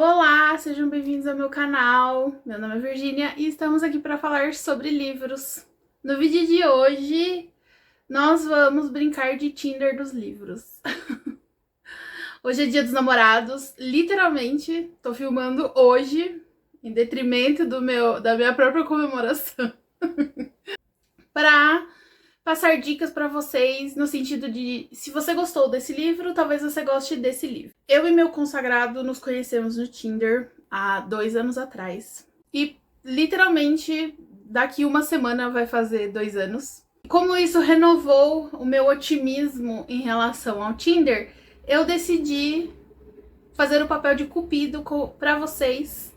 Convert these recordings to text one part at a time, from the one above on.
Olá, sejam bem-vindos ao meu canal. Meu nome é Virgínia e estamos aqui para falar sobre livros. No vídeo de hoje, nós vamos brincar de Tinder dos livros. Hoje é Dia dos Namorados, literalmente, tô filmando hoje, em detrimento da minha própria comemoração, para passar dicas para vocês no sentido de, se você gostou desse livro, talvez você goste desse livro. Eu e meu consagrado nos conhecemos no Tinder há 2 anos atrás. E literalmente daqui uma semana vai fazer 2 anos. Como isso renovou o meu otimismo em relação ao Tinder, eu decidi fazer o papel de cupido para vocês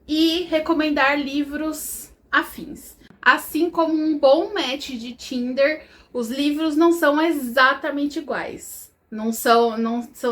e recomendar livros afins. Assim como um bom match de Tinder, os livros não são exatamente iguais. Não são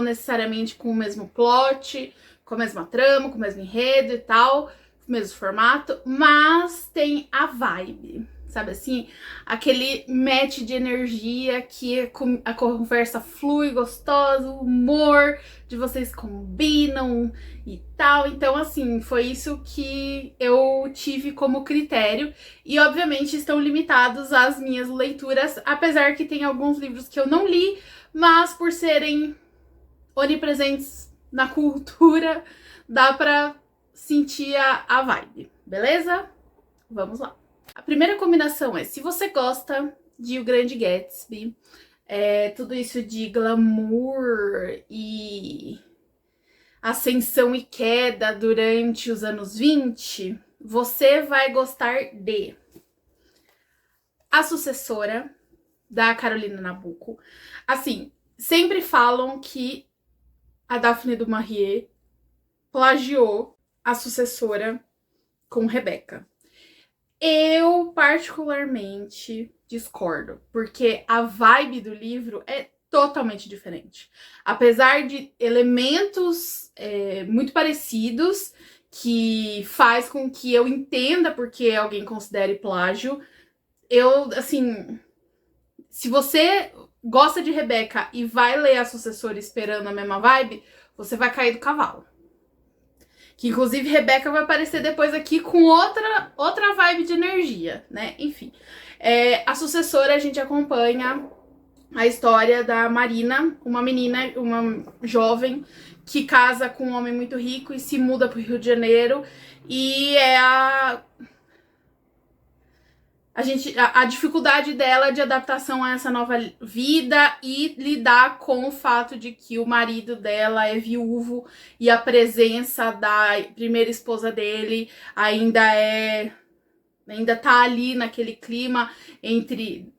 necessariamente com o mesmo plot, com a mesma trama, com o mesmo enredo e tal, com o mesmo formato, mas tem a vibe. Sabe assim? Aquele match de energia que a conversa flui gostosa, o humor de vocês combinam e tal. Então, assim, foi isso que eu tive como critério. E, obviamente, estão limitados às minhas leituras, apesar que tem alguns livros que eu não li, mas por serem onipresentes na cultura, dá pra sentir a vibe, beleza? Vamos lá. A primeira combinação é, se você gosta de O Grande Gatsby, tudo isso de glamour e ascensão e queda durante os anos 20, você vai gostar de A Sucessora, da Carolina Nabuco. Assim, sempre falam que a Daphne du Maurier plagiou A Sucessora com Rebecca. Eu, particularmente, discordo, porque a vibe do livro é totalmente diferente. Apesar de elementos muito parecidos, que faz com que eu entenda porque alguém considere plágio, assim, se você gosta de Rebecca e vai ler A Sucessora esperando a mesma vibe, você vai cair do cavalo. Que inclusive Rebecca vai aparecer depois aqui com outra vibe de energia, né? Enfim. A Sucessora, a gente acompanha a história da Marina, uma menina, uma jovem, que casa com um homem muito rico e se muda para o Rio de Janeiro. E é a dificuldade dela de adaptação a essa nova vida e lidar com o fato de que o marido dela é viúvo e a presença da primeira esposa dele ainda tá ali naquele clima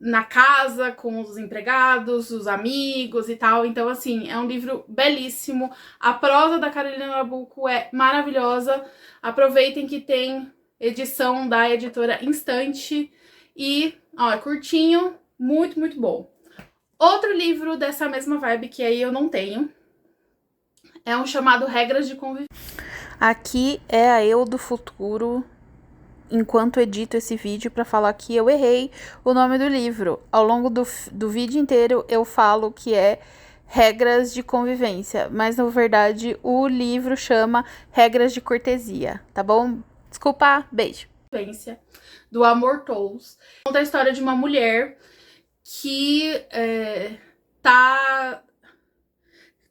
na casa com os empregados, os amigos e tal. Então, assim, é um livro belíssimo. A prosa da Carolina Nabuco é maravilhosa. Aproveitem que tem edição da editora Instante. E, ó, é curtinho, muito, muito bom. Outro livro dessa mesma vibe que aí eu não tenho é um chamado Regras de Convivência. Aqui é a eu do futuro, enquanto edito esse vídeo, para falar que eu errei o nome do livro. Ao longo do vídeo inteiro eu falo que é Regras de Convivência, mas na verdade o livro chama Regras de Cortesia, tá bom? Desculpa, beijo. Do Amor Tools. Conta a história de uma mulher que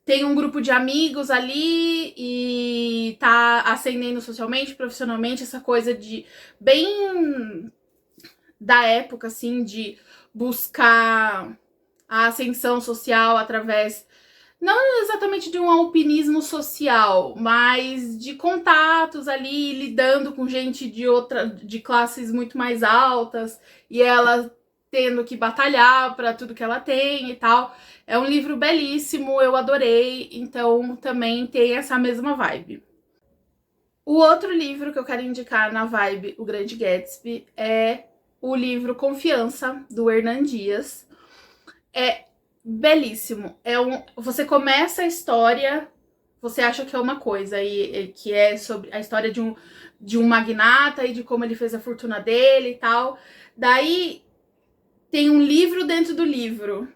tem um grupo de amigos ali e tá ascendendo socialmente, profissionalmente, essa coisa de bem da época, assim, de buscar a ascensão social através, não exatamente de um alpinismo social, mas de contatos ali, lidando com gente de classes muito mais altas, e ela tendo que batalhar para tudo que ela tem e tal. É um livro belíssimo, eu adorei, então também tem essa mesma vibe. O outro livro que eu quero indicar na vibe O Grande Gatsby é o livro Confiança, do Hernan Dias. É belíssimo. Você começa a história, você acha que é uma coisa, que é sobre a história de um magnata e de como ele fez a fortuna dele e tal. Daí tem um livro dentro do livro,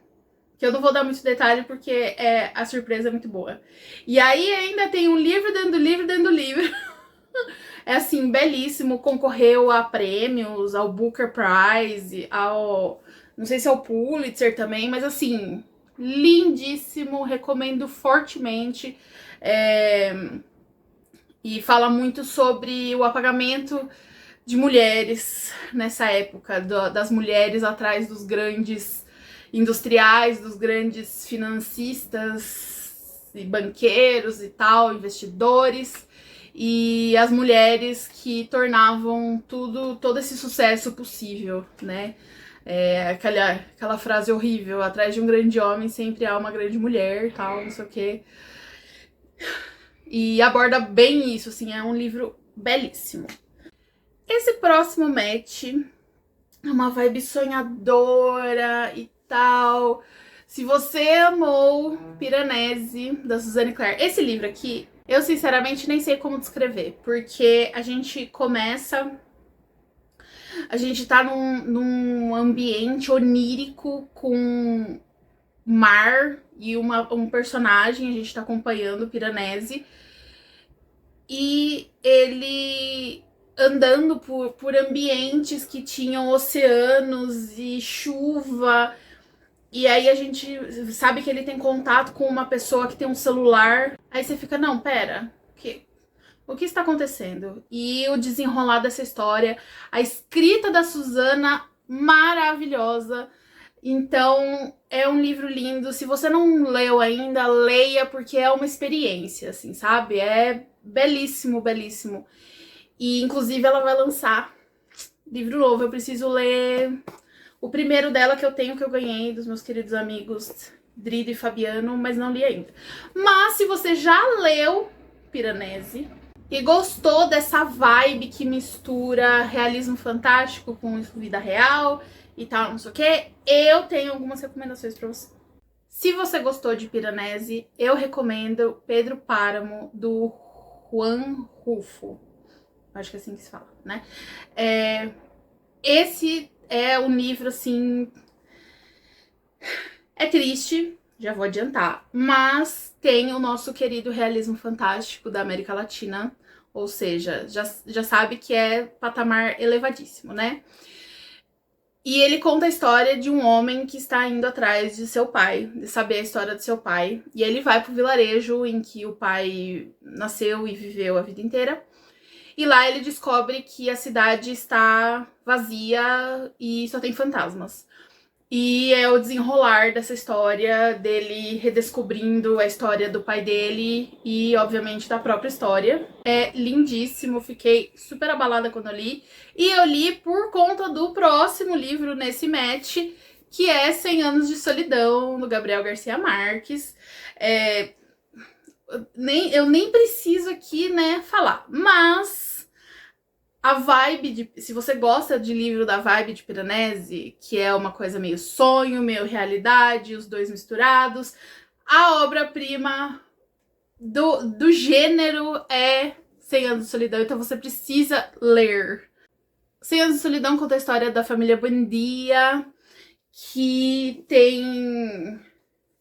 que eu não vou dar muito detalhe porque a surpresa é muito boa. E aí ainda tem um livro dentro do livro dentro do livro. É assim, belíssimo, concorreu a prêmios, ao Booker Prize, ao... não sei se é o Pulitzer também, mas assim, lindíssimo, recomendo fortemente. E fala muito sobre o apagamento de mulheres nessa época, das mulheres atrás dos grandes industriais, dos grandes financistas e banqueiros e tal, investidores, e as mulheres que tornavam todo esse sucesso possível, né? Aquela frase horrível, atrás de um grande homem sempre há uma grande mulher, tal, não sei o quê. E aborda bem isso, assim, é um livro belíssimo. Esse próximo match é uma vibe sonhadora e tal. Se você amou Piranesi, da Suzanne Clare, esse livro aqui, eu sinceramente nem sei como descrever, porque a gente começa... A gente tá num ambiente onírico com mar e um personagem, a gente tá acompanhando o Piranesi, e ele andando por ambientes que tinham oceanos e chuva, e aí a gente sabe que ele tem contato com uma pessoa que tem um celular, aí você fica, não, pera, o que está acontecendo? E o desenrolar dessa história, a escrita da Suzana, maravilhosa. Então, é um livro lindo. Se você não leu ainda, leia, porque é uma experiência, assim, sabe? É belíssimo, belíssimo. E, inclusive, ela vai lançar livro novo. Eu preciso ler o primeiro dela que eu ganhei dos meus queridos amigos Drido e Fabiano, mas não li ainda. Mas, se você já leu Piranesi e gostou dessa vibe que mistura realismo fantástico com vida real e tal, não sei o que, eu tenho algumas recomendações pra você. Se você gostou de Piranesi, eu recomendo Pedro Páramo, do Juan Rulfo. Acho que é assim que se fala, né? Esse é um livro, assim... É triste, já vou adiantar, mas tem o nosso querido realismo fantástico da América Latina, ou seja, já sabe que é patamar elevadíssimo, né? E ele conta a história de um homem que está indo atrás de seu pai, de saber a história do seu pai. E ele vai pro vilarejo em que o pai nasceu e viveu a vida inteira. E lá ele descobre que a cidade está vazia e só tem fantasmas. E é o desenrolar dessa história, dele redescobrindo a história do pai dele e, obviamente, da própria história. É lindíssimo, fiquei super abalada quando eu li. E eu li por conta do próximo livro nesse match, que é 100 Anos de Solidão, do Gabriel Garcia Marques. Eu nem preciso aqui, né, falar, mas... A vibe se você gosta de livro da vibe de Piranesi, que é uma coisa meio sonho, meio realidade, os dois misturados, a obra-prima do gênero é 100 Anos de Solidão, então você precisa ler. 100 Anos de Solidão conta a história da família Buendia, que tem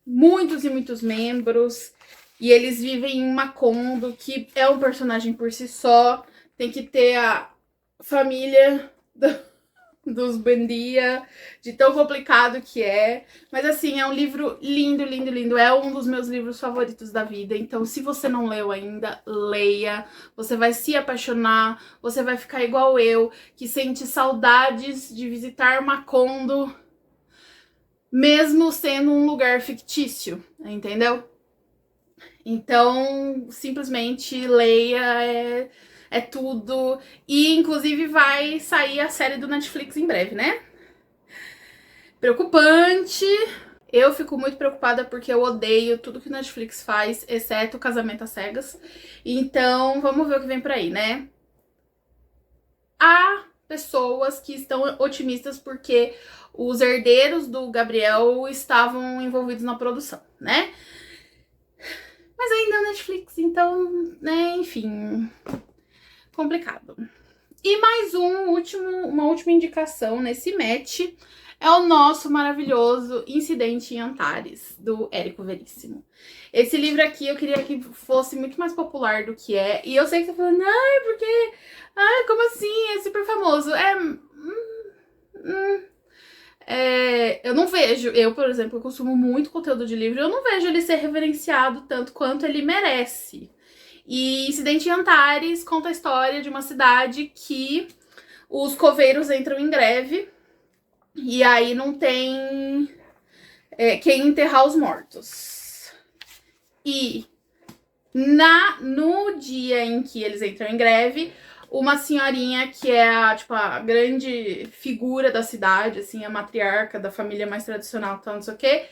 muitos e muitos membros, e eles vivem em Macondo, que é um personagem por si só. Tem que ter a família dos Buendia, de tão complicado que é. Mas assim, é um livro lindo, lindo, lindo. É um dos meus livros favoritos da vida. Então, se você não leu ainda, leia. Você vai se apaixonar. Você vai ficar igual eu, que sente saudades de visitar Macondo, mesmo sendo um lugar fictício, entendeu? Então, simplesmente leia, é tudo. E, inclusive, vai sair a série do Netflix em breve, né? Preocupante. Eu fico muito preocupada porque eu odeio tudo que o Netflix faz, exceto o Casamento às Cegas. Então, vamos ver o que vem por aí, né? Há pessoas que estão otimistas porque os herdeiros do Gabriel estavam envolvidos na produção, né? Mas ainda é Netflix, então, né, enfim, complicado. E mais uma última indicação nesse match é o nosso maravilhoso Incidente em Antares, do Érico Veríssimo. Esse livro aqui eu queria que fosse muito mais popular do que é. E eu sei que você tá falando, ai, porque... Ai, como assim? É super famoso. Eu não vejo, eu, por exemplo, eu consumo muito conteúdo de livro, eu não vejo ele ser reverenciado tanto quanto ele merece. E Incidente em Antares conta a história de uma cidade que os coveiros entram em greve e aí não tem quem enterrar os mortos. E no dia em que eles entram em greve, uma senhorinha que é a grande figura da cidade, assim, a matriarca da família mais tradicional, tal, não sei o quê,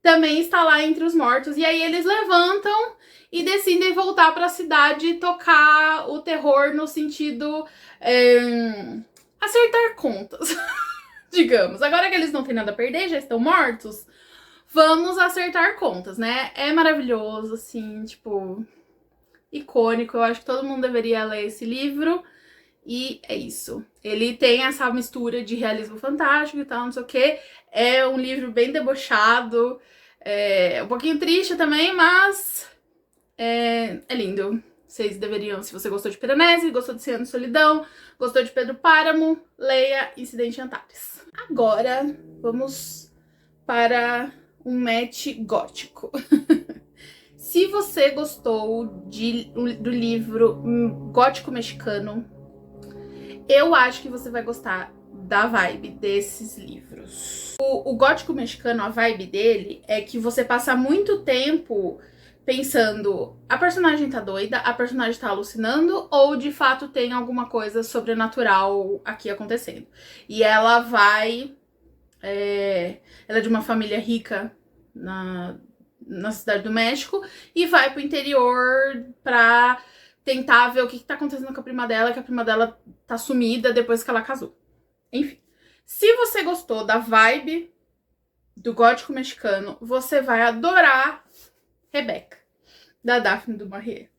também está lá entre os mortos. E aí eles levantam e decidem voltar para a cidade e tocar o terror no sentido acertar contas, digamos. Agora que eles não têm nada a perder, já estão mortos, vamos acertar contas, né? É maravilhoso, assim, tipo, icônico. Eu acho que todo mundo deveria ler esse livro. E é isso. Ele tem essa mistura de realismo fantástico e tal, não sei o quê. É um livro bem debochado. É um pouquinho triste também, mas é lindo. Vocês deveriam, se você gostou de Piranesi, gostou de Cem Anos de Solidão, gostou de Pedro Páramo, leia Incidente em Antares. Agora, vamos para um match gótico. Se você gostou do livro Gótico Mexicano, eu acho que você vai gostar da vibe desses livros. O Gótico Mexicano, a vibe dele é que você passa muito tempo pensando, a personagem tá doida, a personagem tá alucinando, ou de fato tem alguma coisa sobrenatural aqui acontecendo. E ela vai... ela é de uma família rica na cidade do México e vai pro interior pra tentar ver o que tá acontecendo com a prima dela, que a prima dela tá sumida depois que ela casou. Enfim, se você gostou da vibe do gótico mexicano, você vai adorar Rebeca, da Daphne du Maurier.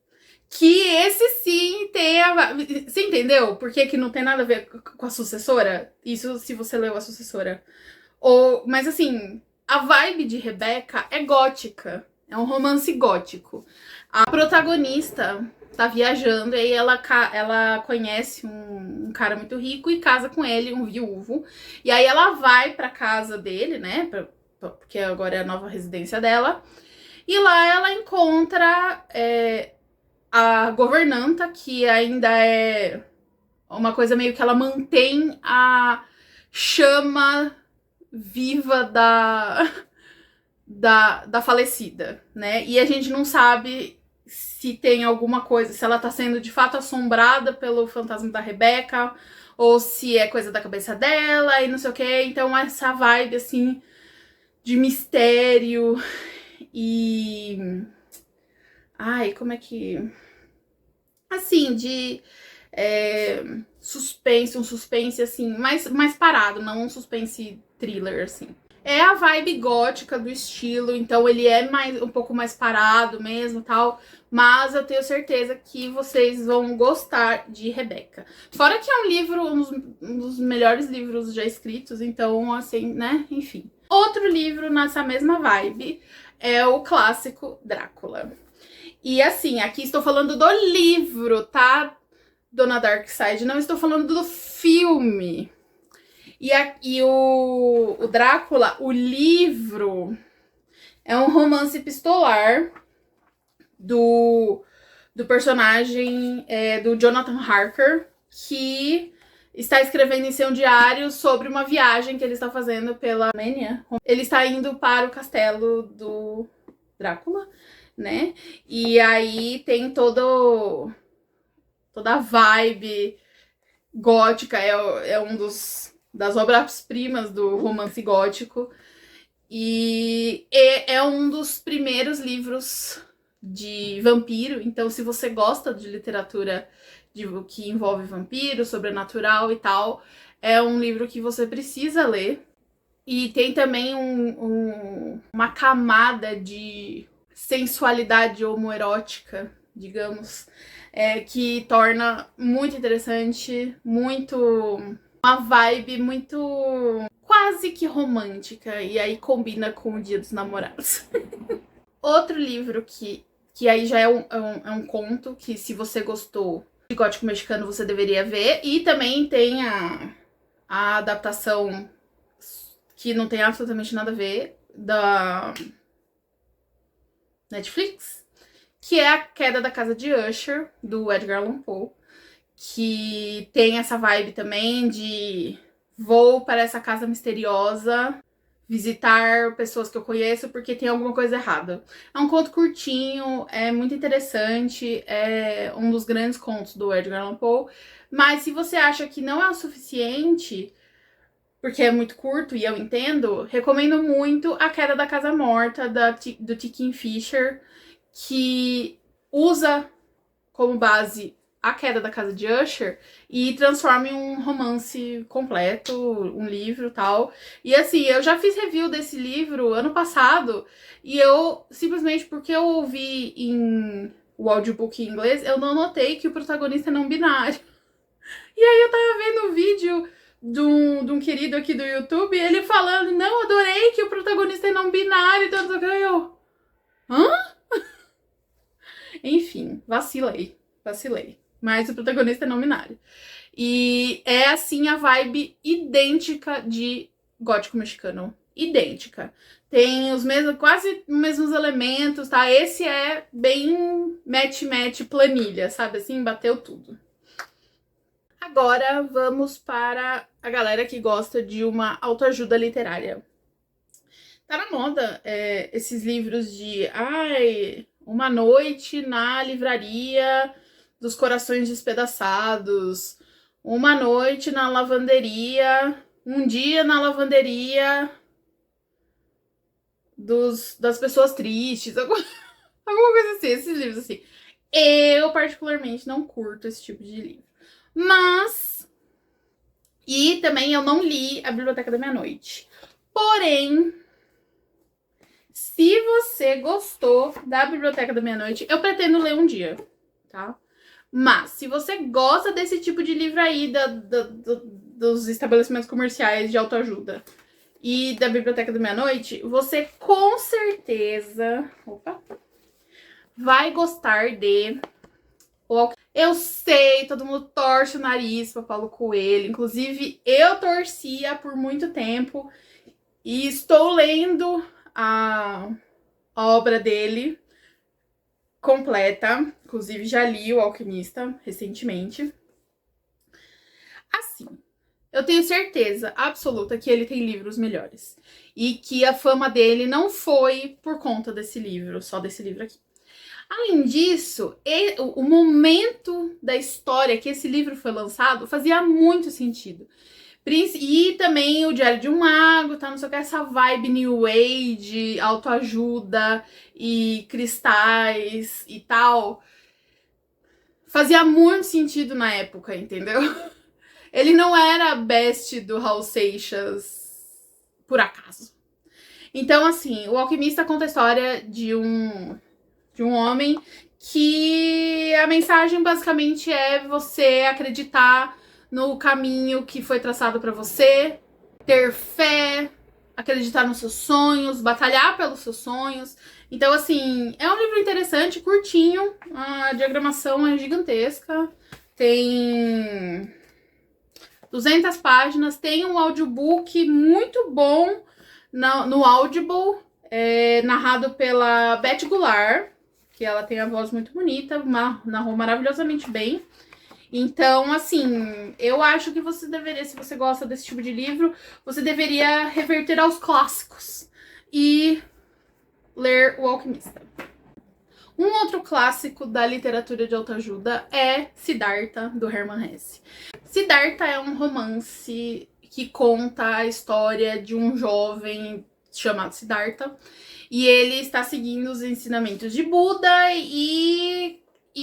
Que esse sim tem a... Você entendeu por que não tem nada a ver com a sucessora? Isso se você leu a sucessora. Mas assim, a vibe de Rebeca é gótica. É um romance gótico. A protagonista tá viajando e aí ela conhece um cara muito rico e casa com ele, um viúvo. E aí ela vai pra casa dele, né? Porque agora é a nova residência dela. E lá ela encontra a governanta, que ainda é uma coisa meio que ela mantém a chama viva da falecida, né? E a gente não sabe se tem alguma coisa, se ela tá sendo de fato assombrada pelo fantasma da Rebeca, ou se é coisa da cabeça dela e não sei o que. Então essa vibe, assim, de mistério e... Ai, como é que... Assim, de suspense, um suspense, assim, mais parado, não um suspense thriller, assim. É a vibe gótica do estilo, então ele é um pouco mais parado mesmo, tal, mas eu tenho certeza que vocês vão gostar de Rebeca. Fora que é um livro, um dos melhores livros já escritos, então, assim, né, enfim. Outro livro nessa mesma vibe é o clássico Drácula. E assim, aqui estou falando do livro, tá, Dona Darkseid? Não estou falando do filme. E o Drácula, o livro, é um romance epistolar do personagem do Jonathan Harker, que está escrevendo em seu diário sobre uma viagem que ele está fazendo pela Romênia. Ele está indo para o castelo do Drácula, né? E aí tem toda a vibe gótica, é um das obras-primas do romance gótico. E é um dos primeiros livros de vampiro, então se você gosta de literatura que envolve vampiro, sobrenatural e tal, é um livro que você precisa ler. E tem também uma camada de sensualidade homoerótica digamos, que torna muito interessante, uma vibe muito quase que romântica, e aí combina com o Dia dos Namorados. Outro livro que aí já é um conto, que se você gostou de Gótico Mexicano, você deveria ver. E também tem a adaptação que não tem absolutamente nada a ver, da Netflix, que é A Queda da Casa de Usher, do Edgar Allan Poe, que tem essa vibe também de vou para essa casa misteriosa visitar pessoas que eu conheço porque tem alguma coisa errada. É um conto curtinho, é muito interessante, é um dos grandes contos do Edgar Allan Poe, mas se você acha que não é o suficiente, porque é muito curto e eu entendo, recomendo muito A Queda da Casa Morta, do T. Fisher, que usa como base A Queda da Casa de Usher e transforma em um romance completo, um livro e tal. E assim, eu já fiz review desse livro ano passado e eu, simplesmente porque eu ouvi o audiobook em inglês, eu não notei que o protagonista é não binário. E aí eu tava vendo um vídeo de um querido aqui do YouTube, ele falando, não, adorei que o protagonista é não binário, tanto que eu... Hã? Enfim, vacilei. Mas o protagonista é não binário. E é assim a vibe idêntica de Gótico Mexicano. Idêntica. Tem quase os mesmos elementos, tá? Esse é bem match planilha, sabe assim? Bateu tudo. Agora vamos para a galera que gosta de uma autoajuda literária. Tá na moda esses livros de uma noite na livraria dos corações despedaçados, uma noite na lavanderia, um dia na lavanderia das pessoas tristes, alguma coisa assim, esses livros assim. Eu particularmente não curto esse tipo de livro. E também eu não li A Biblioteca da Meia-Noite. Porém, se você gostou da Biblioteca da Meia-Noite, eu pretendo ler um dia, tá? Mas, se você gosta desse tipo de livro aí, dos estabelecimentos comerciais de autoajuda e da Biblioteca da Meia-Noite, você com certeza vai gostar de... Eu sei, todo mundo torce o nariz para Paulo Coelho. Inclusive, eu torcia por muito tempo e estou lendo a obra dele completa. Inclusive, já li O Alquimista recentemente. Assim, eu tenho certeza absoluta que ele tem livros melhores. E que a fama dele não foi por conta desse livro, só desse livro aqui. Além disso, o momento da história que esse livro foi lançado fazia muito sentido. E também o Diário de um Mago, tá? Não sei o que, essa vibe New Age, autoajuda e cristais e tal. Fazia muito sentido na época, entendeu? Ele não era best do Raul Seixas por acaso. Então, assim, O Alquimista conta a história de um homem que a mensagem basicamente é você acreditar no caminho que foi traçado para você, ter fé, acreditar nos seus sonhos, batalhar pelos seus sonhos. Então, assim, é um livro interessante, curtinho, a diagramação é gigantesca, tem 200 páginas, tem um audiobook muito bom no Audible, narrado pela Beth Goulart, que ela tem a voz muito bonita, narrou maravilhosamente bem. Então, assim, eu acho que você deveria, se você gosta desse tipo de livro, você deveria reverter aos clássicos e ler O Alquimista. Um outro clássico da literatura de autoajuda é Siddhartha, do Hermann Hesse. Siddhartha é um romance que conta a história de um jovem chamado Siddhartha, e ele está seguindo os ensinamentos de Buda e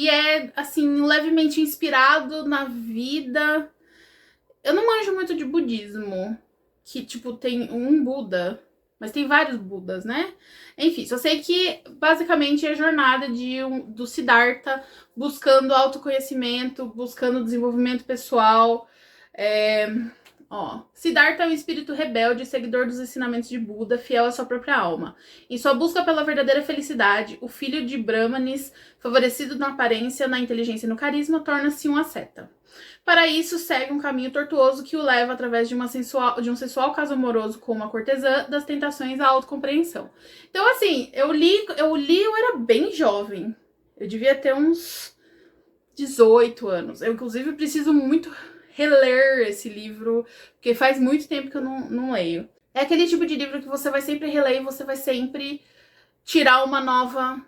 é, assim, levemente inspirado na vida. Eu não manjo muito de budismo, que, tipo, tem um Buda Mas tem vários Budas, né? Enfim, só sei que basicamente é a jornada do Siddhartha buscando autoconhecimento, buscando desenvolvimento pessoal. Siddhartha é um espírito rebelde, seguidor dos ensinamentos de Buda, fiel à sua própria alma. Em sua busca pela verdadeira felicidade, o filho de Brahmanes, favorecido na aparência, na inteligência e no carisma, torna-se um asceta. Para isso, segue um caminho tortuoso que o leva, através de um sensual caso amoroso com uma cortesã, das tentações à autocompreensão. Então, assim, eu era bem jovem. Eu devia ter uns 18 anos. Eu, inclusive, preciso muito reler esse livro, porque faz muito tempo que eu não leio. É aquele tipo de livro que você vai sempre reler e você vai sempre tirar uma nova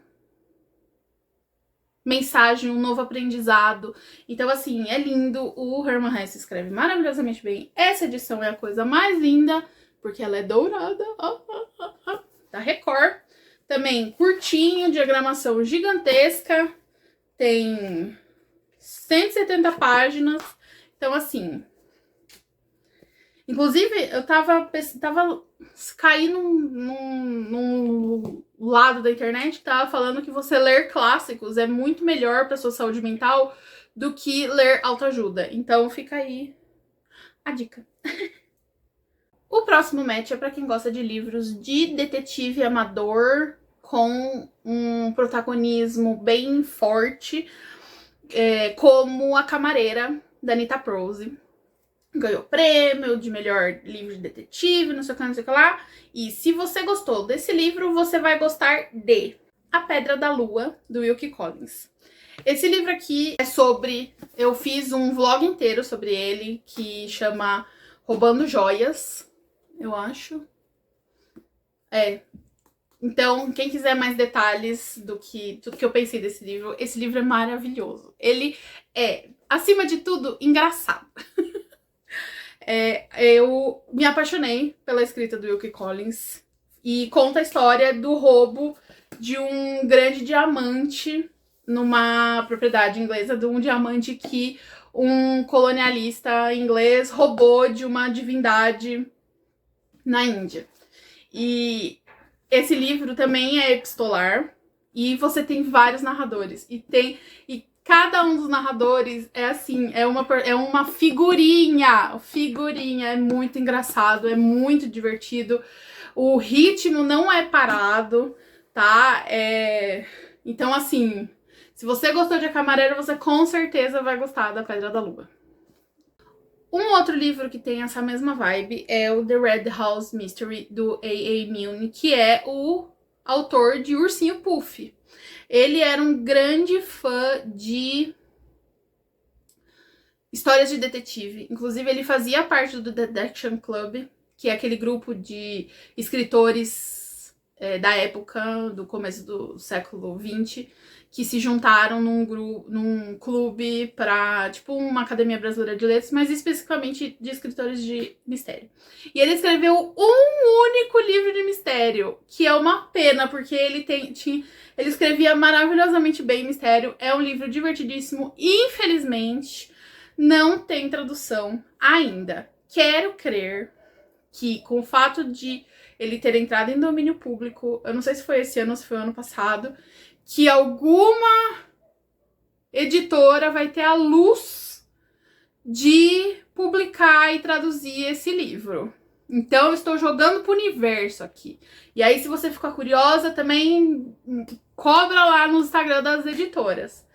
mensagem, um novo aprendizado. Então, assim, é lindo. O Hermann Hesse escreve maravilhosamente bem. Essa edição é a coisa mais linda, porque ela é dourada, da Record. Também curtinho, diagramação gigantesca, tem 170 páginas. Então, assim, inclusive, eu tava caindo num lado da internet que tava falando que você ler clássicos é muito melhor pra sua saúde mental do que ler autoajuda. Então, fica aí a dica. O próximo match é pra quem gosta de livros de detetive amador com um protagonismo bem forte, como A Camareira, da Anita Prose. Ganhou prêmio de melhor livro de detetive, não sei o que, não sei o que lá. E se você gostou desse livro, você vai gostar de A Pedra da Lua, do Wilkie Collins. Esse livro aqui é sobre... Eu fiz um vlog inteiro sobre ele, que chama Roubando Joias, eu acho. Então, quem quiser mais detalhes do que tudo que eu pensei desse livro, esse livro é maravilhoso. Ele é, acima de tudo, engraçado. Eu me apaixonei pela escrita do Wilkie Collins e conta a história do roubo de um grande diamante numa propriedade inglesa, de um diamante que um colonialista inglês roubou de uma divindade na Índia. E esse livro também é epistolar e você tem vários narradores. E cada um dos narradores é assim, é uma figurinha. Figurinha, é muito engraçado, é muito divertido. O ritmo não é parado, tá? Então, assim, se você gostou de A Camareira, você com certeza vai gostar da Pedra da Lua. Um outro livro que tem essa mesma vibe é o The Red House Mystery, do A.A. Milne, que é o autor de Ursinho Puff. Ele era um grande fã de histórias de detetive. Inclusive, ele fazia parte do Detection Club, que é aquele grupo de escritores da época, do começo do século XX, que se juntaram num clube para, tipo, uma academia brasileira de letras, mas especificamente de escritores de mistério. E ele escreveu um único livro de mistério, que é uma pena, porque ele escrevia maravilhosamente bem mistério. É um livro divertidíssimo. Infelizmente, não tem tradução ainda. Quero crer que, com o fato de ele ter entrado em domínio público, eu não sei se foi esse ano ou se foi ano passado, que alguma editora vai ter a luz de publicar e traduzir esse livro. Então, eu estou jogando pro universo aqui. E aí, se você ficar curiosa, também cobra lá no Instagram das editoras.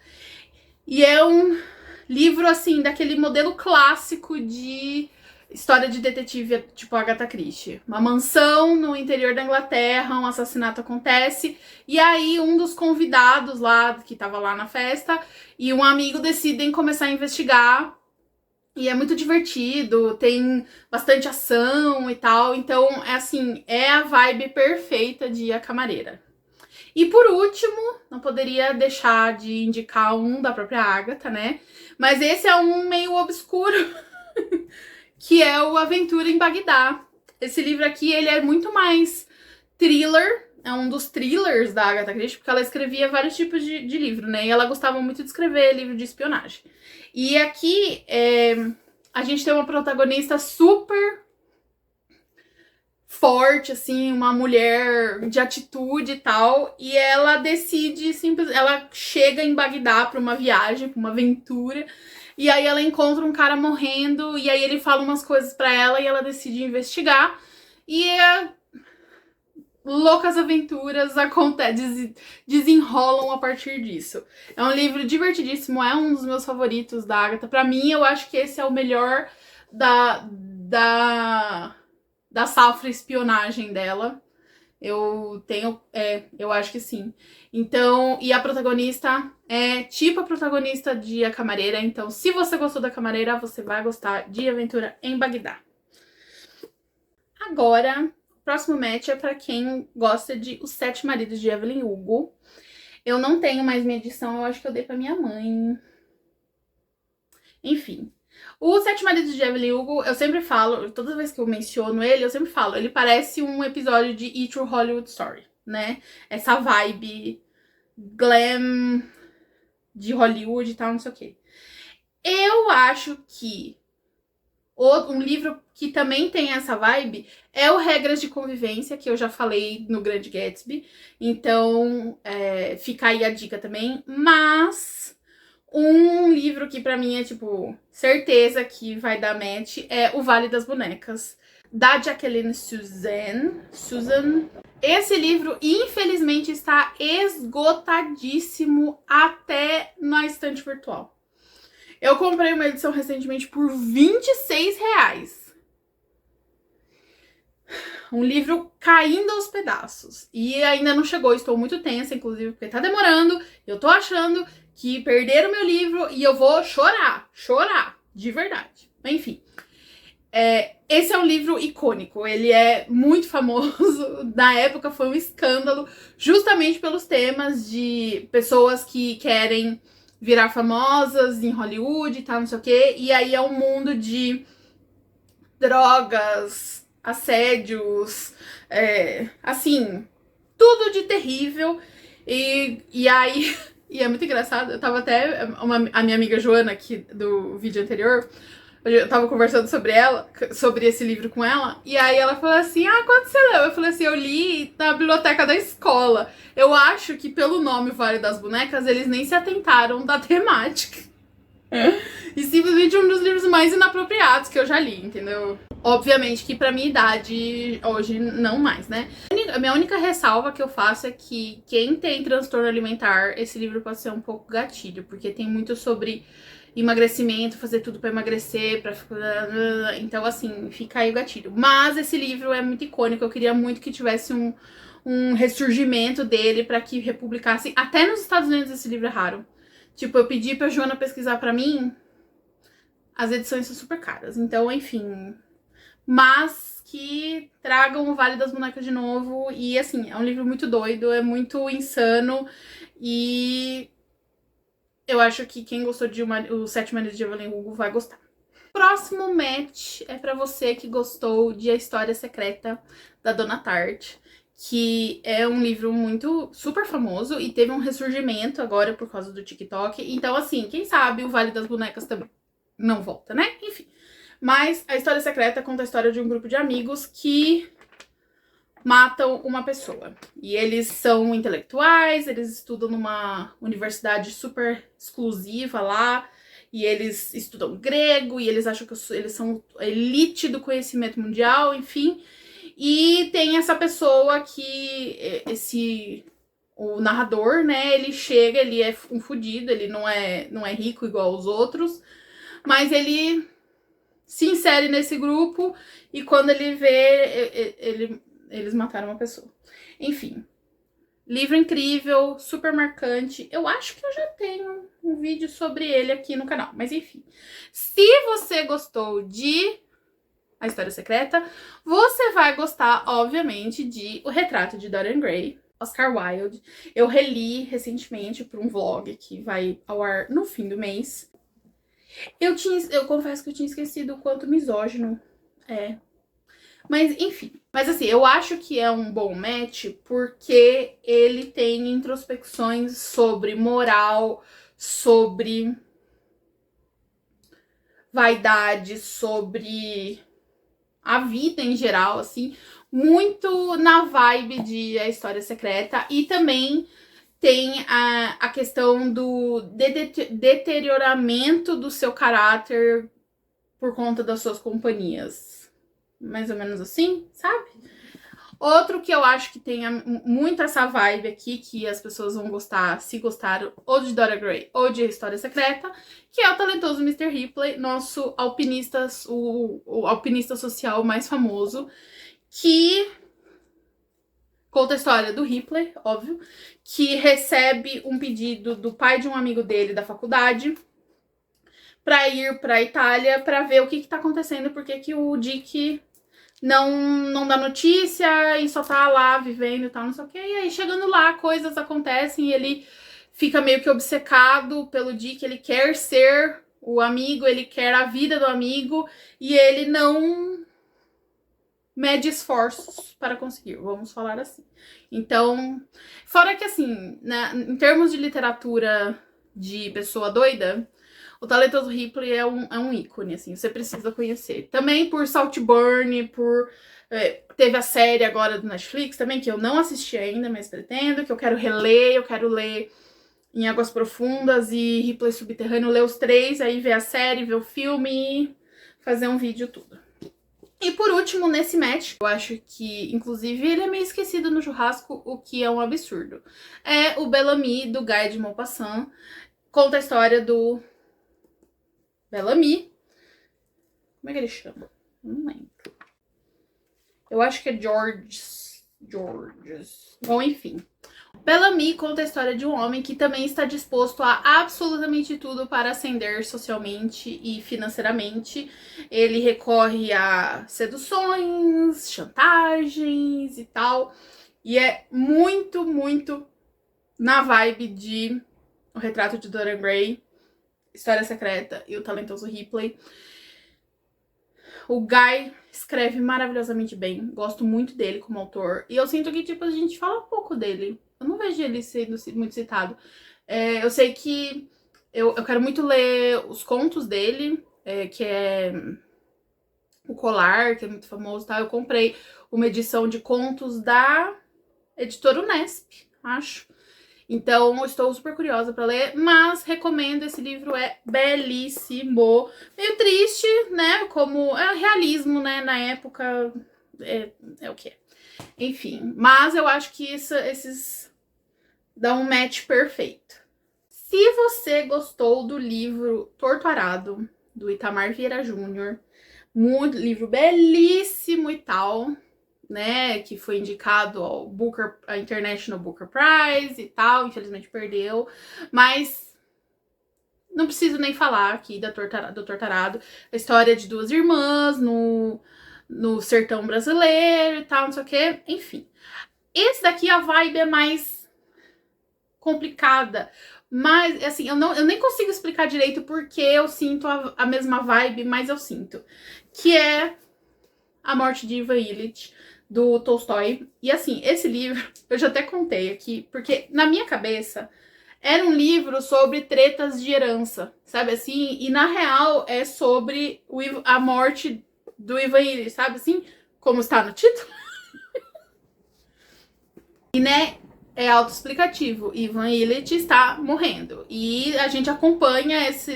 E é um livro, assim, daquele modelo clássico de história de detetive, tipo Agatha Christie. Uma mansão no interior da Inglaterra, um assassinato acontece, e aí um dos convidados lá, que tava lá na festa, e um amigo decidem começar a investigar. E é muito divertido, tem bastante ação e tal. Então, é a vibe perfeita de A Camareira. E por último, não poderia deixar de indicar um da própria Agatha, né? Mas esse é um meio obscuro, que é o Aventura em Bagdá. Esse livro aqui, ele é muito mais thriller, é um dos thrillers da Agatha Christie, porque ela escrevia vários tipos de livro, né? E ela gostava muito de escrever livro de espionagem. E aqui, a gente tem uma protagonista super forte, assim, uma mulher de atitude e tal, e ela decide, ela chega em Bagdá pra uma viagem, pra uma aventura, e aí ela encontra um cara morrendo, e aí ele fala umas coisas pra ela, e ela decide investigar, e loucas aventuras desenrolam a partir disso. É um livro divertidíssimo, é um dos meus favoritos da Agatha. Pra mim, eu acho que esse é o melhor da safra espionagem dela. Eu acho que sim. Então, e a protagonista é tipo a protagonista de A Camareira. Então, se você gostou da Camareira, você vai gostar de Aventura em Bagdá. Agora, o próximo match é pra quem gosta de Os Sete Maridos de Evelyn Hugo. Eu não tenho mais minha edição, eu acho que eu dei pra minha mãe. Enfim. O Sete Maridos de Evelyn Hugo, eu sempre falo, toda vez que eu menciono ele, eu sempre falo, ele parece um episódio de E True Hollywood Story, né? Essa vibe glam de Hollywood e tal, não sei o quê. Eu acho que um livro que também tem essa vibe é o Regras de Convivência, que eu já falei no Grande Gatsby. Então, fica aí a dica também. Mas um livro que pra mim é, tipo, certeza que vai dar match é O Vale das Bonecas, da Jacqueline Susan. Esse livro, infelizmente, está esgotadíssimo até na estante virtual. Eu comprei uma edição recentemente por R$26. Um livro caindo aos pedaços. E ainda não chegou, estou muito tensa, inclusive, porque tá demorando. Eu tô achando que perderam meu livro e eu vou chorar, de verdade. Enfim, esse é um livro icônico, ele é muito famoso, na época foi um escândalo, justamente pelos temas de pessoas que querem virar famosas em Hollywood e tal, não sei o quê, e aí é um mundo de drogas, assédios, assim, tudo de terrível, e aí, e é muito engraçado, eu tava até, a minha amiga Joana, aqui do vídeo anterior, eu tava conversando sobre esse livro com ela, e aí ela falou assim, quando você leu? Eu falei assim, eu li na biblioteca da escola. Eu acho que pelo nome Vale das Bonecas, eles nem se atentaram da temática. E simplesmente um dos livros mais inapropriados que eu já li, entendeu? Obviamente que pra minha idade, hoje, não mais, né? A minha única ressalva que eu faço é que quem tem transtorno alimentar, esse livro pode ser um pouco gatilho, porque tem muito sobre emagrecimento, fazer tudo pra emagrecer, então assim, fica aí o gatilho. Mas esse livro é muito icônico, eu queria muito que tivesse um ressurgimento dele pra que republicassem. Até nos Estados Unidos esse livro é raro. Tipo, eu pedi pra Joana pesquisar pra mim, as edições são super caras, então enfim. Mas que tragam o Vale das Bonecas de novo. E assim, é um livro muito doido, é muito insano. E eu acho que quem gostou de Os Sete Maridos de Evelyn Hugo vai gostar. Próximo match é pra você que gostou de A História Secreta da Dona Tartt, que é um livro super famoso e teve um ressurgimento agora por causa do TikTok. Então assim, quem sabe o Vale das Bonecas também não volta, né? Enfim. Mas A História Secreta conta a história de um grupo de amigos que matam uma pessoa. E eles são intelectuais, eles estudam numa universidade super exclusiva lá, e eles estudam grego, e eles acham que eles são a elite do conhecimento mundial, enfim. E tem essa pessoa que, o narrador, né, ele chega, ele é um fudido, ele não é rico igual os outros, mas ele se insere nesse grupo e quando ele vê, eles mataram uma pessoa. Enfim, livro incrível, super marcante. Eu acho que eu já tenho um vídeo sobre ele aqui no canal, mas enfim. Se você gostou de A História Secreta, você vai gostar, obviamente, de O Retrato de Dorian Gray, Oscar Wilde. Eu reli recentemente para um vlog que vai ao ar no fim do mês. Eu confesso que eu tinha esquecido o quanto misógino é. Mas, enfim. Mas, assim, eu acho que é um bom match porque ele tem introspecções sobre moral, sobre vaidade, sobre a vida em geral, assim, muito na vibe de A História Secreta. E também tem a questão do deterioramento do seu caráter por conta das suas companhias. Mais ou menos assim, sabe? Outro que eu acho que tem muito essa vibe aqui, que as pessoas vão gostar, se gostaram, ou de Dora Gray ou de História Secreta, que é o talentoso Mr. Ripley, nosso alpinista, o alpinista social mais famoso, que conta a história do Ripley, óbvio, que recebe um pedido do pai de um amigo dele da faculdade para ir para a Itália para ver o que tá acontecendo, porque que o Dick não dá notícia e só tá lá vivendo e tal, não sei o que. E aí, chegando lá, coisas acontecem e ele fica meio que obcecado pelo Dick, ele quer ser o amigo, ele quer a vida do amigo e ele não mede esforços para conseguir, vamos falar assim. Então, fora que assim, né, em termos de literatura de pessoa doida, o talentoso Ripley é um ícone, assim, você precisa conhecer. Também por Saltburn, teve a série agora do Netflix também, que eu não assisti ainda, mas pretendo, que eu quero reler, eu quero ler Em Águas Profundas e Ripley Subterrâneo, ler os 3, aí ver a série, ver o filme e fazer um vídeo tudo. E por último, nesse match, eu acho que, inclusive, ele é meio esquecido no churrasco, o que é um absurdo. É o Bellamy, do Guy de Maupassant, conta a história do Bellamy. Como é que ele chama? Não lembro. Eu acho que é Georges. Bom, enfim. Bellamy conta a história de um homem que também está disposto a absolutamente tudo para ascender socialmente e financeiramente. Ele recorre a seduções, chantagens e tal. E é muito, muito na vibe de O Retrato de Dorian Gray, História Secreta e O Talentoso Ripley. O Guy escreve maravilhosamente bem. Gosto muito dele como autor. E eu sinto que, tipo, a gente fala pouco dele. Eu não vejo ele sendo muito citado. Eu sei que eu quero muito ler os contos dele, que é O Colar, que é muito famoso, tá? Eu comprei uma edição de contos da editora Unesp, acho. Então, eu estou super curiosa para ler, mas recomendo, esse livro é belíssimo. Meio triste, né? Como é realismo, né? Na época, é o que é. Enfim, mas eu acho que esses dão um match perfeito. Se você gostou do livro Torto Arado, do Itamar Vieira Júnior, muito livro belíssimo e tal, né, que foi indicado ao International Booker Prize e tal, infelizmente perdeu, mas não preciso nem falar aqui do Tortarado, a história de duas irmãs no sertão brasileiro e tal, não sei o que, enfim. Esse daqui a vibe é mais complicada, mas assim, eu nem consigo explicar direito porque eu sinto a mesma vibe, mas eu sinto, que é A Morte de Ivan Illich, do Tolstói. E assim, esse livro, eu já até contei aqui, porque na minha cabeça era um livro sobre tretas de herança, sabe assim? E na real é sobre a morte do Ivan Illich, sabe assim? Como está no título. E né, é autoexplicativo. Ivan Illich está morrendo. E a gente acompanha essa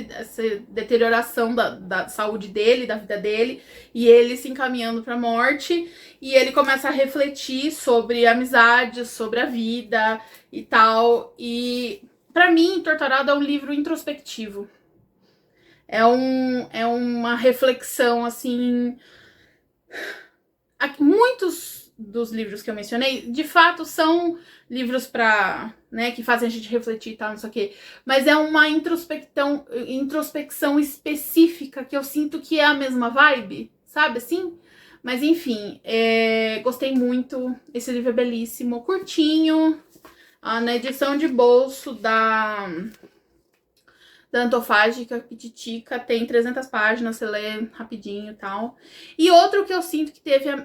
deterioração da saúde dele, da vida dele, e ele se encaminhando para a morte. E ele começa a refletir sobre amizade, sobre a vida e tal. E para mim, Torturado é um livro introspectivo. É uma reflexão, assim. Muitos dos livros que eu mencionei, de fato, são livros né, que fazem a gente refletir e tal, não sei o quê. Mas é uma introspecção específica que eu sinto que é a mesma vibe, sabe assim? Mas enfim, gostei muito. Esse livro é belíssimo, curtinho, na edição de bolso da Antofágica, Pititica, tem 300 páginas, você lê rapidinho e tal. E outro que eu sinto que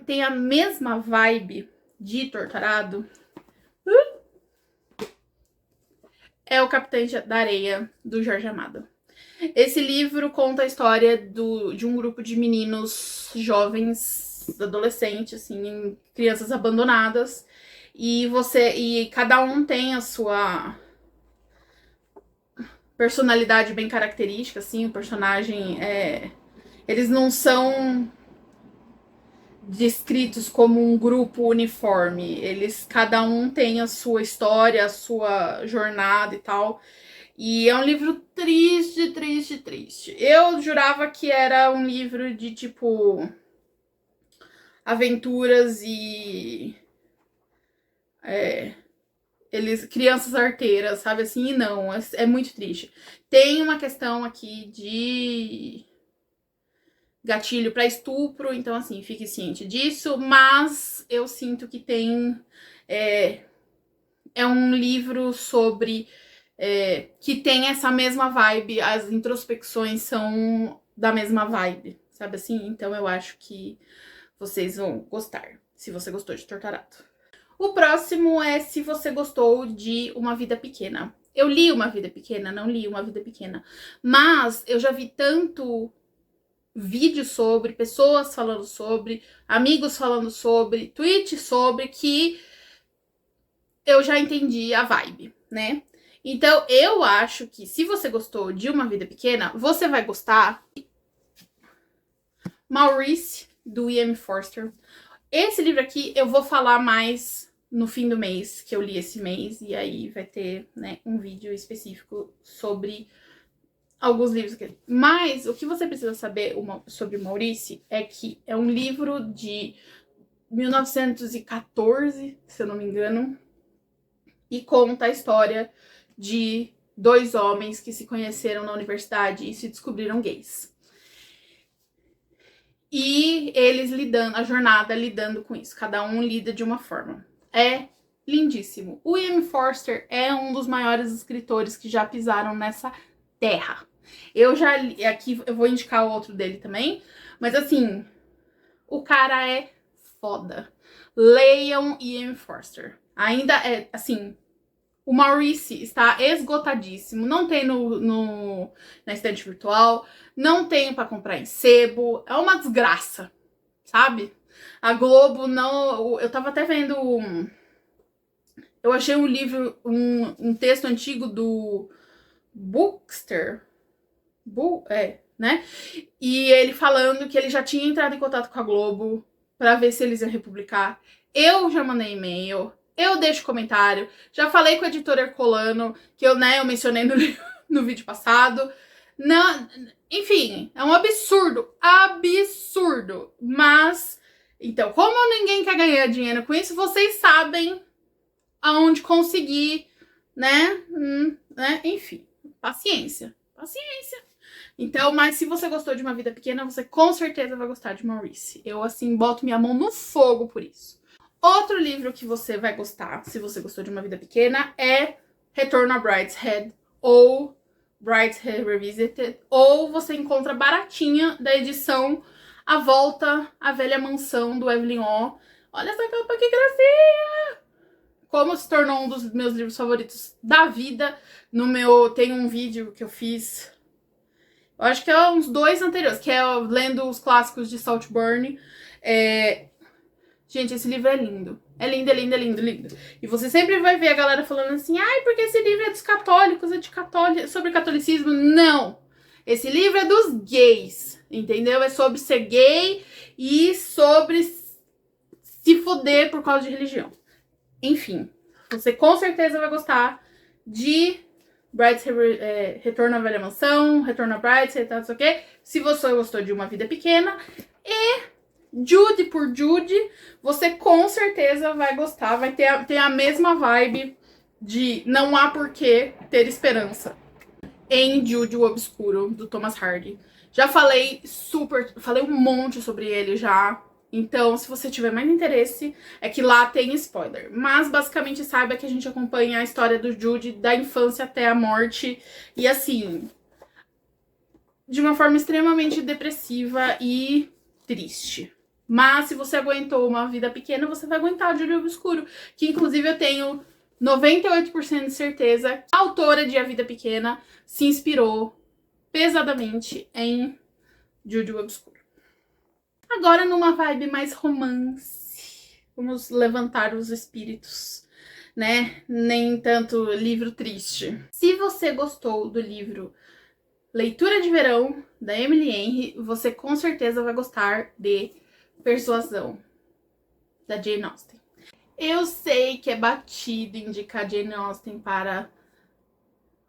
tem a mesma vibe de Torturado é O Capitão da Areia, do Jorge Amado. Esse livro conta a história de um grupo de meninos jovens adolescentes, assim, crianças abandonadas. E cada um tem a sua personalidade bem característica, assim, o personagem eles não são descritos como um grupo uniforme. Cada um tem a sua história, a sua jornada e tal. E é um livro triste, triste, triste. Eu jurava que era um livro de, tipo, aventuras e crianças arteiras, sabe assim? E não, é muito triste. Tem uma questão aqui de gatilho para estupro, então assim, fique ciente disso, mas eu sinto que tem é um livro sobre que tem essa mesma vibe, as introspecções são da mesma vibe, sabe assim? Então eu acho que vocês vão gostar, se você gostou de Torturato. O próximo é Se Você Gostou de Uma Vida Pequena. Eu li Uma Vida Pequena, não li Uma Vida Pequena, mas eu já vi tanto vídeo sobre, pessoas falando sobre, amigos falando sobre, tweets sobre, que eu já entendi a vibe, né? Então, eu acho que se você gostou de Uma Vida Pequena, você vai gostar de Maurice, do E.M. Forster. Esse livro aqui eu vou falar mais no fim do mês, que eu li esse mês, e aí vai ter, né, um vídeo específico sobre alguns livros aqui. Mas o que você precisa saber sobre Maurice é que é um livro de 1914, se eu não me engano, e conta a história de dois homens que se conheceram na universidade e se descobriram gays. E eles a jornada lidando com isso. Cada um lida de uma forma. É lindíssimo. O E.M. Forster é um dos maiores escritores que já pisaram nessa terra. Eu já li, aqui eu vou indicar o outro dele também, mas assim, o cara é foda. Leiam E.M. Forster. Ainda é, assim, o Maurice está esgotadíssimo, não tem na estante virtual, não tem para comprar em sebo, é uma desgraça, sabe? A Globo não... Eu tava até vendo... Eu achei um livro, um texto antigo do Bookster, né? E ele falando que ele já tinha entrado em contato com a Globo para ver se eles iam republicar. Eu já mandei e-mail, eu deixo comentário, já falei com a editora Herculano, que eu mencionei no vídeo passado. Não, enfim, é um absurdo, absurdo. Mas, então, como ninguém quer ganhar dinheiro com isso, vocês sabem aonde conseguir, né? Enfim, paciência. Então, mas se você gostou de Uma Vida Pequena, você com certeza vai gostar de Maurice. Eu, assim, boto minha mão no fogo por isso. Outro livro que você vai gostar, se você gostou de Uma Vida Pequena, é Retorno a Brideshead, ou Brideshead Revisited, ou você encontra baratinha da edição A Volta à Velha Mansão, do Evelyn Waugh. Olha essa capa, que gracinha! Como se tornou um dos meus livros favoritos da vida. Tem um vídeo que eu fiz, eu acho que é uns 2 anteriores, que é lendo os clássicos de Saltburn. Gente, esse livro é lindo. É lindo, é lindo, é lindo, lindo. E você sempre vai ver a galera falando assim, ai, porque esse livro é dos católicos, sobre catolicismo. Não! Esse livro é dos gays, entendeu? É sobre ser gay e sobre se fuder por causa de religião. Enfim, você com certeza vai gostar de Retorno à Velha Mansão, Retorno a Brideshead, não sei o quê. Se você gostou de Uma Vida Pequena e Judy por Judy, você com certeza vai gostar, vai ter a mesma vibe de Não Há Por Que Ter Esperança em Judy o Obscuro, do Thomas Hardy. Já falei um monte sobre ele já. Então, se você tiver mais interesse, é que lá tem spoiler. Mas, basicamente, saiba que a gente acompanha a história do Judy da infância até a morte. E, assim, de uma forma extremamente depressiva e triste. Mas, se você aguentou Uma Vida Pequena, você vai aguentar Judy o Obscuro. Que, inclusive, eu tenho 98% de certeza que a autora de A Vida Pequena se inspirou pesadamente em Judy o Obscuro. Agora numa vibe mais romance. Vamos levantar os espíritos, né? Nem tanto livro triste. Se você gostou do livro Leitura de Verão, da Emily Henry, você com certeza vai gostar de Persuasão, da Jane Austen. Eu sei que é batido indicar Jane Austen para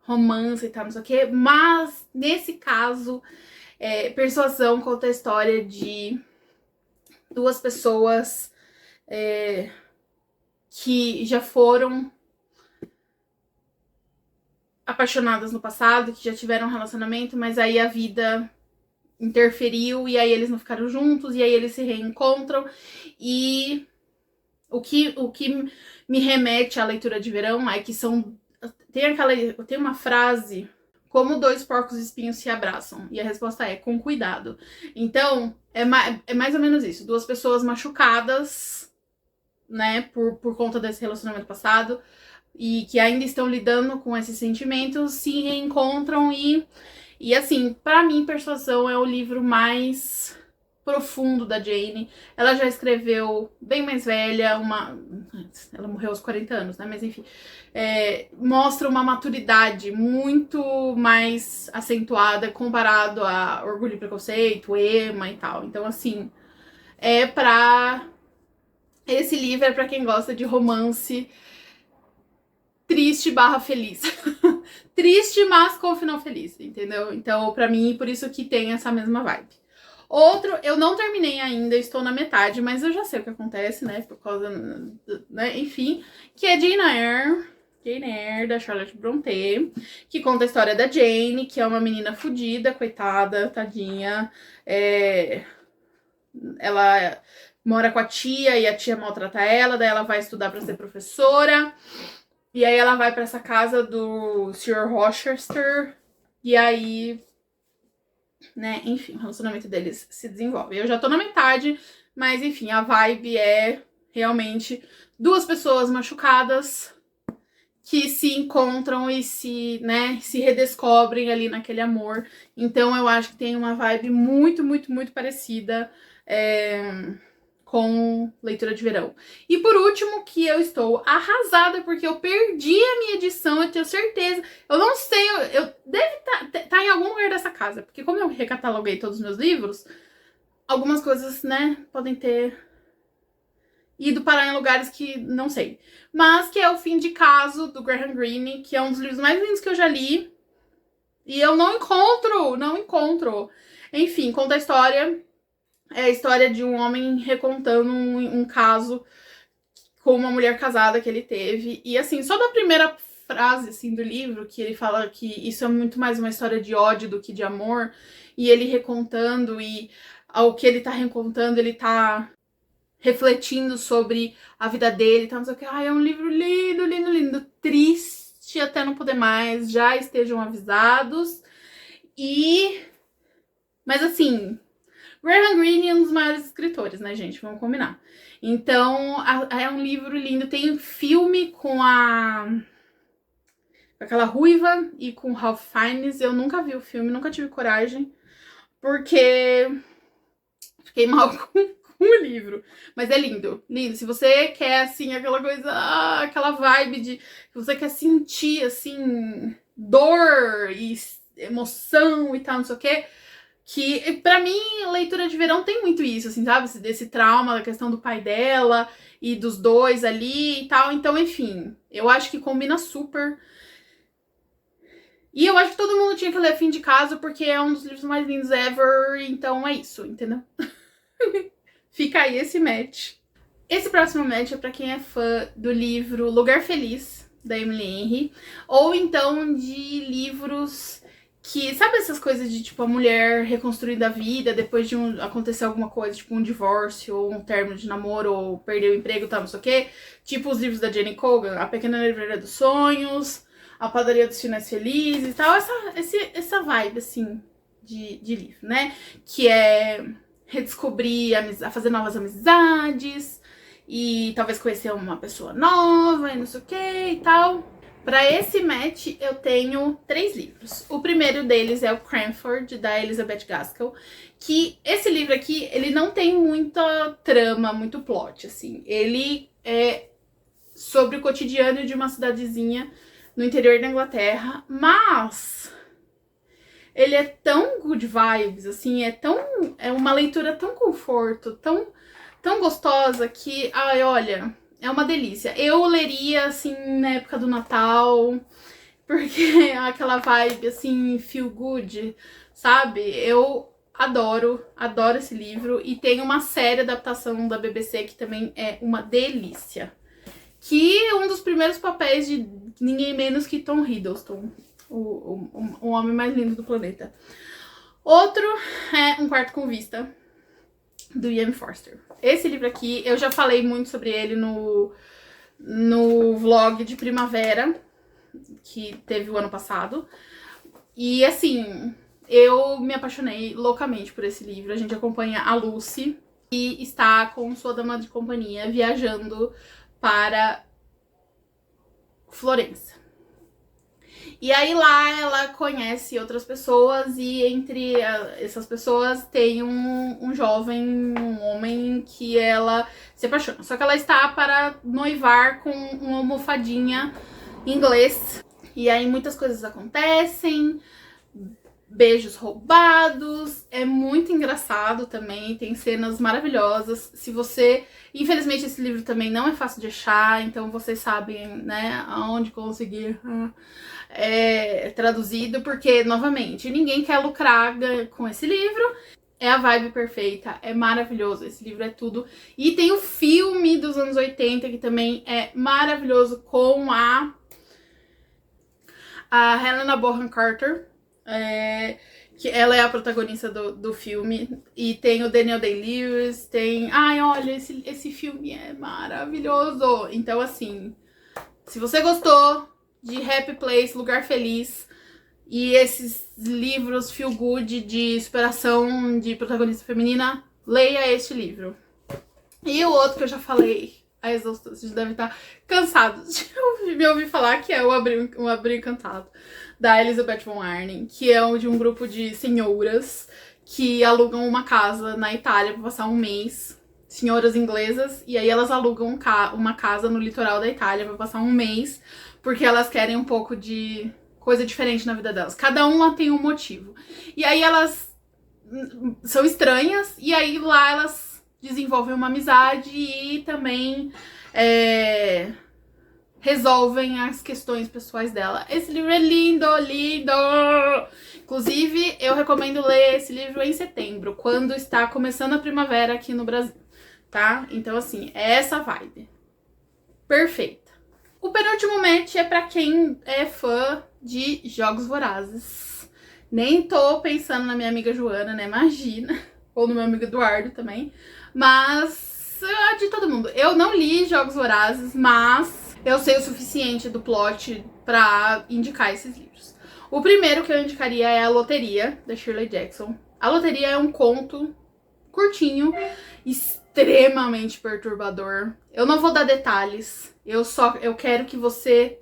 romance e tal, não sei o que, mas nesse caso, Persuasão conta a história de duas pessoas que já foram apaixonadas no passado, que já tiveram um relacionamento, mas aí a vida interferiu e aí eles não ficaram juntos e aí eles se reencontram. E o que me remete à Leitura de Verão é que tem uma frase: como dois porcos espinhos se abraçam, e a resposta é com cuidado. Então é mais ou menos isso, duas pessoas machucadas, né, por conta desse relacionamento passado, e que ainda estão lidando com esses sentimentos, se reencontram e assim, pra mim, Persuasão é o livro mais profundo da Jane. Ela já escreveu bem mais velha, ela morreu aos 40 anos, né, mas enfim, mostra uma maturidade muito mais acentuada comparado a Orgulho e Preconceito, Emma e tal. Então, assim, esse livro é pra quem gosta de romance triste / feliz. Triste, mas com final feliz, entendeu? Então, pra mim, por isso que tem essa mesma vibe. Outro, eu não terminei ainda, estou na metade, mas eu já sei o que acontece, né? Por causa, né? Enfim, que é Jane Eyre, da Charlotte Brontë, que conta a história da Jane, que é uma menina fodida, coitada, tadinha. Ela mora com a tia e a tia maltrata ela, daí ela vai estudar pra ser professora. E aí ela vai pra essa casa do Sr. Rochester, e aí, né, enfim, o relacionamento deles se desenvolve. Eu já tô na metade, mas enfim, a vibe é realmente duas pessoas machucadas que se encontram e se redescobrem ali naquele amor. Então eu acho que tem uma vibe muito, muito, muito parecida com Leitura de Verão. E por último, que eu estou arrasada porque eu perdi a minha edição, eu tenho certeza. Eu não sei, eu deve tá em algum lugar dessa casa, porque como eu recataloguei todos os meus livros, algumas coisas, né, podem ter ido parar em lugares que não sei. Mas que é O Fim de Caso, do Graham Greene, que é um dos livros mais lindos que eu já li. E eu não encontro. Enfim, conta a história. É a história de um homem recontando um caso com uma mulher casada que ele teve. E assim, só da primeira frase assim, do livro, que ele fala que isso é muito mais uma história de ódio do que de amor. E ele recontando, e ao que ele tá recontando, ele tá refletindo sobre a vida dele, tá, não sei o que. Ai, é um livro lindo, lindo, lindo. Triste até não poder mais. Já estejam avisados. Mas assim, Graham Greene é um dos maiores escritores, né, gente? Vamos combinar. Então, é um livro lindo. Tem filme com aquela ruiva e com Ralph Fiennes. Eu nunca vi o filme, nunca tive coragem, porque fiquei mal com o livro. Mas é lindo, lindo. Se você quer, assim, aquela coisa, aquela vibe de... você quer sentir, assim, dor e emoção e tal, não sei o quê, que pra mim, Leitura de Verão tem muito isso, assim, sabe? Desse trauma, da questão do pai dela e dos dois ali e tal. Então, enfim, eu acho que combina super. E eu acho que todo mundo tinha que ler Fim de Caso, porque é um dos livros mais lindos ever. Então é isso, entendeu? Fica aí esse match. Esse próximo match é pra quem é fã do livro Lugar Feliz, da Emily Henry. Ou então de livros que, sabe essas coisas de, tipo, a mulher reconstruindo a vida depois de acontecer alguma coisa, tipo um divórcio, ou um término de namoro, ou perder o emprego, tal, não sei o quê. Tipo os livros da Jenny Colgan, A Pequena Livraria dos Sonhos, A Padaria dos Finais Felizes e tal. Essa vibe, assim, de livro, né? Que é redescobrir, fazer novas amizades, e talvez conhecer uma pessoa nova, e não sei o que e tal. Para esse match, eu tenho 3 livros. O primeiro deles é o Cranford, da Elizabeth Gaskell, que esse livro aqui, ele não tem muita trama, muito plot, assim. Ele é sobre o cotidiano de uma cidadezinha no interior da Inglaterra, mas ele é tão good vibes, assim, é uma leitura tão conforto, tão gostosa que, ai, olha, é uma delícia. Eu leria, assim, na época do Natal, porque é aquela vibe, assim, feel good, sabe? Eu adoro esse livro. E tem uma série adaptação da BBC que também é uma delícia. Que é um dos primeiros papéis de ninguém menos que Tom Hiddleston, o homem mais lindo do planeta. Outro é Um Quarto com Vista, do Ian Forster. Esse livro aqui, eu já falei muito sobre ele no vlog de primavera, que teve o ano passado. E assim, eu me apaixonei loucamente por esse livro. A gente acompanha a Lucy, que está com sua dama de companhia viajando para Florença. E aí lá ela conhece outras pessoas e entre essas pessoas tem um jovem, um homem que ela se apaixona. Só que ela está para noivar com uma almofadinha inglês. E aí muitas coisas acontecem, beijos roubados, é muito engraçado também, tem cenas maravilhosas. Se você... Infelizmente esse livro também não é fácil de achar, então vocês sabem, né, aonde conseguir traduzido, porque, novamente, ninguém quer lucrar com esse livro. É a vibe perfeita, é maravilhoso, esse livro é tudo. E tem o filme dos anos 80, que também é maravilhoso, com a Helena Bonham Carter, que ela é a protagonista do filme, e tem o Daniel Day-Lewis, tem... Ai, olha, esse filme é maravilhoso! Então, assim, se você gostou de Happy Place, Lugar Feliz, e esses livros feel good de superação de protagonista feminina, leia este livro. E o outro que eu já falei, a exaustão, vocês devem estar cansados de me ouvir falar, que é o Abril Encantado, da Elizabeth von Arnim, que é de um grupo de senhoras que alugam uma casa na Itália para passar um mês, senhoras inglesas, e aí elas alugam uma casa no litoral da Itália para passar um mês, porque elas querem um pouco de coisa diferente na vida delas. Cada uma tem um motivo. E aí elas são estranhas, e aí lá elas desenvolvem uma amizade e também resolvem as questões pessoais dela. Esse livro é lindo, lindo! Inclusive, eu recomendo ler esse livro em setembro, quando está começando a primavera aqui no Brasil, tá? Então, assim, é essa vibe. Perfeita. O penúltimo match é pra quem é fã de Jogos Vorazes. Nem tô pensando na minha amiga Joana, né? Imagina. Ou no meu amigo Eduardo também. Mas de todo mundo. Eu não li Jogos Vorazes, mas eu sei o suficiente do plot pra indicar esses livros. O primeiro que eu indicaria é A Loteria, da Shirley Jackson. A Loteria é um conto curtinho, extremamente perturbador. Eu não vou dar detalhes. Eu quero que você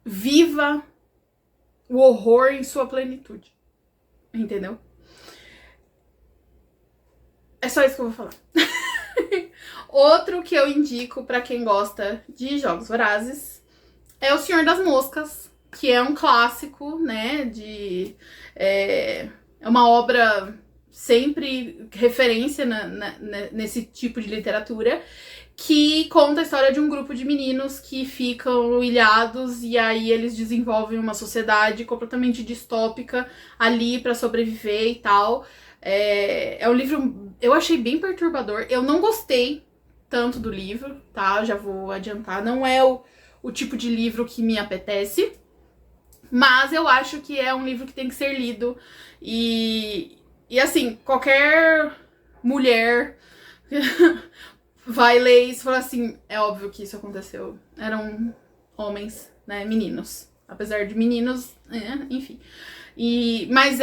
viva o horror em sua plenitude. Entendeu? É só isso que eu vou falar. Outro que eu indico pra quem gosta de Jogos Vorazes é O Senhor das Moscas, que é um clássico, né? É uma obra sempre referência nesse tipo de literatura, que conta a história de um grupo de meninos que ficam ilhados e aí eles desenvolvem uma sociedade completamente distópica ali pra sobreviver e tal. É um livro, eu achei bem perturbador. Eu não gostei tanto do livro, tá? Já vou adiantar. Não é o tipo de livro que me apetece, mas eu acho que é um livro que tem que ser lido. E assim, qualquer mulher vai ler isso e falar assim, é óbvio que isso aconteceu. Eram homens, né? Meninos. Apesar de meninos, enfim. Mas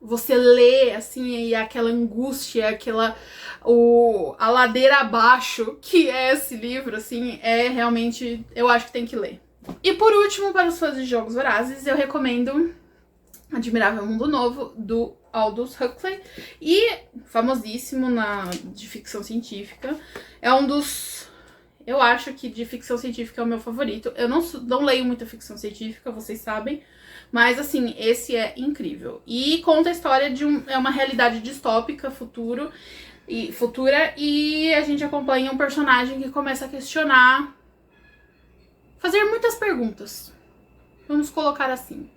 você lê, assim, e aquela angústia, a ladeira abaixo, que é esse livro, assim, é realmente, eu acho que tem que ler. E por último, para os fãs de Jogos Vorazes, eu recomendo Admirável Mundo Novo, do Aldous Huxley, e famosíssimo de ficção científica. É um dos... Eu acho que de ficção científica é o meu favorito. Eu não leio muita ficção científica, vocês sabem, mas assim, esse é incrível. E conta a história de é uma realidade distópica, futura, e a gente acompanha um personagem que começa a questionar, fazer muitas perguntas, vamos colocar assim,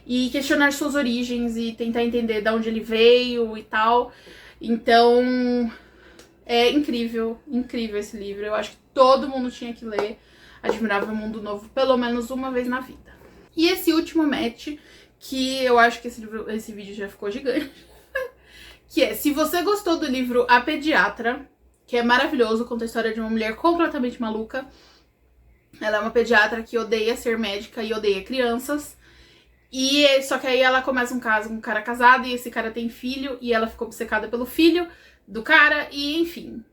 e questionar suas origens e tentar entender de onde ele veio e tal. Então, é incrível, incrível esse livro. Eu acho que todo mundo tinha que ler Admirável Mundo Novo pelo menos uma vez na vida. E esse último match, que eu acho que esse vídeo já ficou gigante, que é, se você gostou do livro A Pediatra, que é maravilhoso, conta a história de uma mulher completamente maluca. Ela é uma pediatra que odeia ser médica e odeia crianças. Só que aí ela começa um caso com um cara casado e esse cara tem filho e ela ficou obcecada pelo filho do cara e, enfim.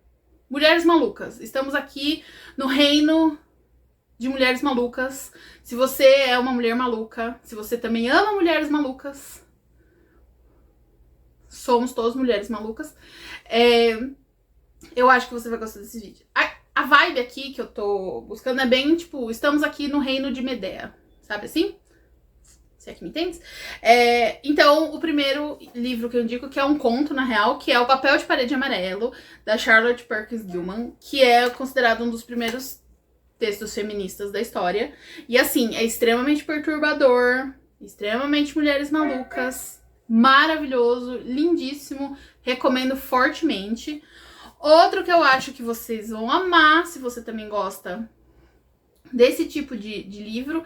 Mulheres malucas. Estamos aqui no reino de mulheres malucas. Se você é uma mulher maluca, se você também ama mulheres malucas, somos todas mulheres malucas, eu acho que você vai gostar desse vídeo. A vibe aqui que eu tô buscando é bem, tipo, estamos aqui no reino de Medea, sabe assim? Se é que me entende? Então, o primeiro livro que eu indico, que é um conto, na real, que é O Papel de Parede Amarelo, da Charlotte Perkins Gilman, que é considerado um dos primeiros textos feministas da história. E assim, é extremamente perturbador, extremamente mulheres malucas, maravilhoso, lindíssimo, recomendo fortemente. Outro que eu acho que vocês vão amar, se você também gosta desse tipo de livro,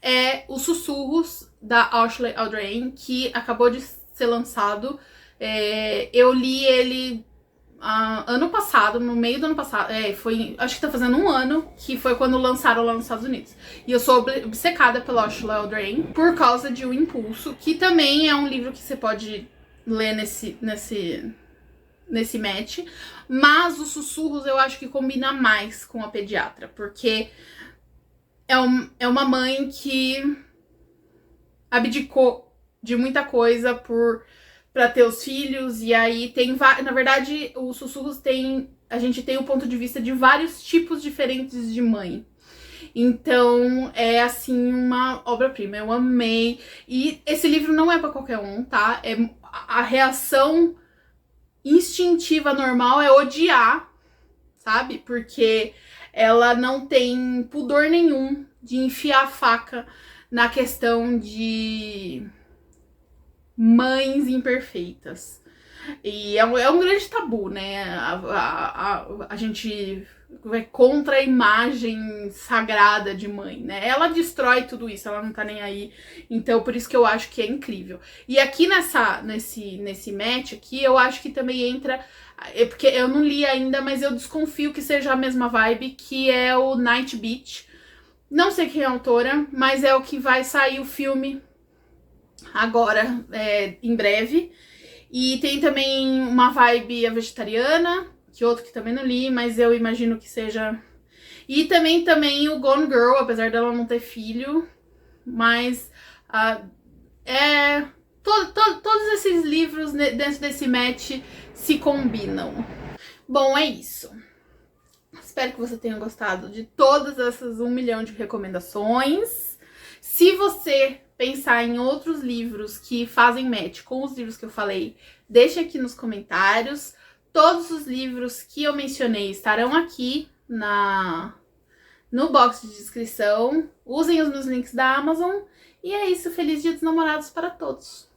é Os Sussurros, da Ashley Aldrain, que acabou de ser lançado. Eu li ele ano passado, no meio do ano passado, acho que tá fazendo um ano, que foi quando lançaram lá nos Estados Unidos. E eu sou obcecada pela Ashley Aldrain por causa de O Impulso, que também é um livro que você pode ler nesse match, mas Os Sussurros eu acho que combina mais com a pediatra, porque é uma mãe que abdicou de muita coisa pra ter os filhos, e aí na verdade, Os Sussurros a gente tem o ponto de vista de vários tipos diferentes de mãe. Então, é assim, uma obra-prima, eu amei. E esse livro não é pra qualquer um, tá? A reação instintiva normal é odiar, sabe? Porque ela não tem pudor nenhum de enfiar a faca na questão de mães imperfeitas. E é um grande tabu, né? A gente vai contra a imagem sagrada de mãe, né? Ela destrói tudo isso, ela não tá nem aí. Então, por isso que eu acho que é incrível. E aqui nesse match aqui, eu acho que também entra... porque eu não li ainda, mas eu desconfio que seja a mesma vibe, que é o Night Beach. Não sei quem é a autora, mas é o que vai sair o filme agora, em breve. E tem também uma vibe vegetariana, que outro que também não li, mas eu imagino que seja... E também o Gone Girl, apesar dela não ter filho, mas todos esses livros dentro desse match se combinam. Bom, é isso. Espero que você tenha gostado de todas essas 1 milhão de recomendações. Se você pensar em outros livros que fazem match com os livros que eu falei, deixe aqui nos comentários. Todos os livros que eu mencionei estarão aqui no box de descrição. Usem os meus links da Amazon. E é isso, feliz Dia dos Namorados para todos!